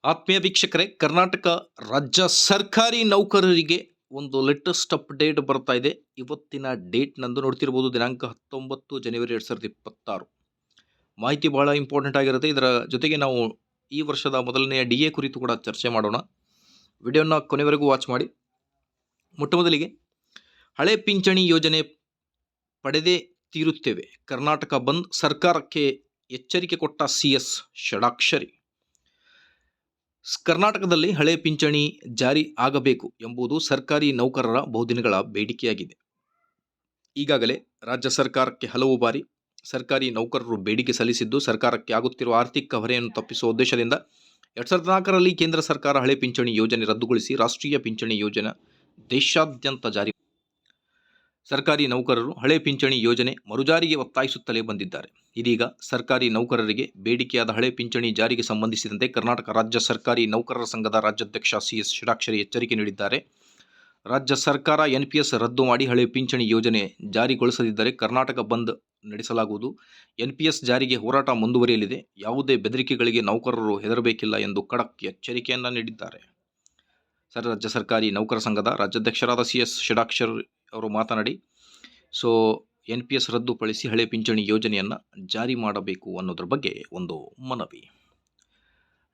ಆತ್ಮೀಯ ವೀಕ್ಷಕರೇ, ಕರ್ನಾಟಕ ರಾಜ್ಯ ಸರ್ಕಾರಿ ನೌಕರರಿಗೆ ಒಂದು ಲೇಟೆಸ್ಟ್ ಅಪ್ಡೇಟ್ ಬರ್ತಾ ಇದೆ. ಇವತ್ತಿನ ಡೇಟ್ ನಂದು ನೋಡ್ತಿರ್ಬೋದು, ದಿನಾಂಕ 19 ಜನವರಿ 2026. ಮಾಹಿತಿ ಬಹಳ ಇಂಪಾರ್ಟೆಂಟ್ ಆಗಿರುತ್ತೆ. ಇದರ ಜೊತೆಗೆ ನಾವು ಈ ವರ್ಷದ ಮೊದಲನೆಯ ಡಿ ಎ ಕುರಿತು ಕೂಡ ಚರ್ಚೆ ಮಾಡೋಣ. ವಿಡಿಯೋನ ಕೊನೆವರೆಗೂ ವಾಚ್ ಮಾಡಿ. ಮೊಟ್ಟ ಮೊದಲಿಗೆ ಹಳೆ ಪಿಂಚಣಿ ಯೋಜನೆ ಪಡೆದೇ ತೀರುತ್ತೇವೆ, ಕರ್ನಾಟಕ ಬಂದ್, ಸರ್ಕಾರಕ್ಕೆ ಎಚ್ಚರಿಕೆ ಕೊಟ್ಟ CS ಷಡಾಕ್ಷರಿ. ಕರ್ನಾಟಕದಲ್ಲಿ ಹಳೆ ಪಿಂಚಣಿ ಜಾರಿ ಆಗಬೇಕು ಎಂಬುದು ಸರ್ಕಾರಿ ನೌಕರರ ಬಹುದಿನಗಳ ಬೇಡಿಕೆಯಾಗಿದೆ. ಈಗಾಗಲೇ ರಾಜ್ಯ ಸರ್ಕಾರಕ್ಕೆ ಹಲವು ಬಾರಿ ಸರ್ಕಾರಿ ನೌಕರರು ಬೇಡಿಕೆ ಸಲ್ಲಿಸಿದ್ದು, ಸರ್ಕಾರಕ್ಕೆ ಆಗುತ್ತಿರುವ ಆರ್ಥಿಕ ಹೊರೆಯನ್ನು ತಪ್ಪಿಸುವ ಉದ್ದೇಶದಿಂದ 2004ರಲ್ಲಿ ಕೇಂದ್ರ ಸರ್ಕಾರ ಹಳೆ ಪಿಂಚಣಿ ಯೋಜನೆ ರದ್ದುಗೊಳಿಸಿ ರಾಷ್ಟ್ರೀಯ ಪಿಂಚಣಿ ಯೋಜನೆ ದೇಶಾದ್ಯಂತ ಜಾರಿ. ಸರ್ಕಾರಿ ನೌಕರರು ಹಳೆ ಪಿಂಚಣಿ ಯೋಜನೆ ಮರುಜಾರಿಗೆ ಒತ್ತಾಯಿಸುತ್ತಲೇ ಬಂದಿದ್ದಾರೆ. ಇದೀಗ ಸರ್ಕಾರಿ ನೌಕರರಿಗೆ ಬೇಡಿಕೆಯಾದ ಹಳೆ ಪಿಂಚಣಿ ಜಾರಿಗೆ ಸಂಬಂಧಿಸಿದಂತೆ ಕರ್ನಾಟಕ ರಾಜ್ಯ ಸರ್ಕಾರಿ ನೌಕರರ ಸಂಘದ ರಾಜ್ಯಾಧ್ಯಕ್ಷ CS ಷಡಾಕ್ಷರಿ ಎಚ್ಚರಿಕೆ ನೀಡಿದ್ದಾರೆ. ರಾಜ್ಯ ಸರ್ಕಾರ NPS ರದ್ದು ಮಾಡಿ ಹಳೆ ಪಿಂಚಣಿ ಯೋಜನೆ ಜಾರಿಗೊಳಿಸದಿದ್ದರೆ ಕರ್ನಾಟಕ ಬಂದ್ ನಡೆಸಲಾಗುವುದು. NPS ಜಾರಿಗೆ ಹೋರಾಟ ಮುಂದುವರಿಯಲಿದೆ. ಯಾವುದೇ ಬೆದರಿಕೆಗಳಿಗೆ ನೌಕರರು ಹೆದರಬೇಕಿಲ್ಲ ಎಂದು ಖಡಕ್ ಎಚ್ಚರಿಕೆಯನ್ನು ನೀಡಿದ್ದಾರೆ. ರಾಜ್ಯ ಸರ್ಕಾರಿ ನೌಕರ ಸಂಘದ ರಾಜ್ಯಾಧ್ಯಕ್ಷರಾದ CS ಷಡಾಕ್ಷರಿ ಅವರು ಮಾತನಾಡಿ, NPS ರದ್ದುಪಡಿಸಿ ಹಳೆ ಪಿಂಚಣಿ ಯೋಜನೆಯನ್ನು ಜಾರಿ ಮಾಡಬೇಕು ಅನ್ನೋದ್ರ ಬಗ್ಗೆ ಒಂದು ಮನವಿ.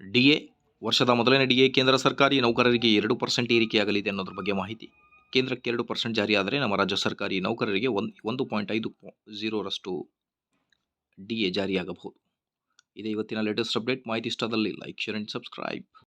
DA ವರ್ಷದ ಮೊದಲನೇ DA ಕೇಂದ್ರ ಸರ್ಕಾರಿ ನೌಕರರಿಗೆ 2% ಏರಿಕೆಯಾಗಲಿದೆ ಅನ್ನೋದ್ರ ಬಗ್ಗೆ ಮಾಹಿತಿ. ಕೇಂದ್ರಕ್ಕೆ 2% ಜಾರಿಯಾದರೆ ನಮ್ಮ ರಾಜ್ಯ ಸರ್ಕಾರಿ ನೌಕರರಿಗೆ 1.50% DA ಜಾರಿಯಾಗಬಹುದು. ಇದೇ ಇವತ್ತಿನ ಲೇಟೆಸ್ಟ್ ಅಪ್ಡೇಟ್. ಮಾಹಿತಿ ಇಷ್ಟದಲ್ಲಿ ಲೈಕ್, ಶೇರ್ ಅಂಡ್ ಸಬ್ಸ್ಕ್ರೈಬ್.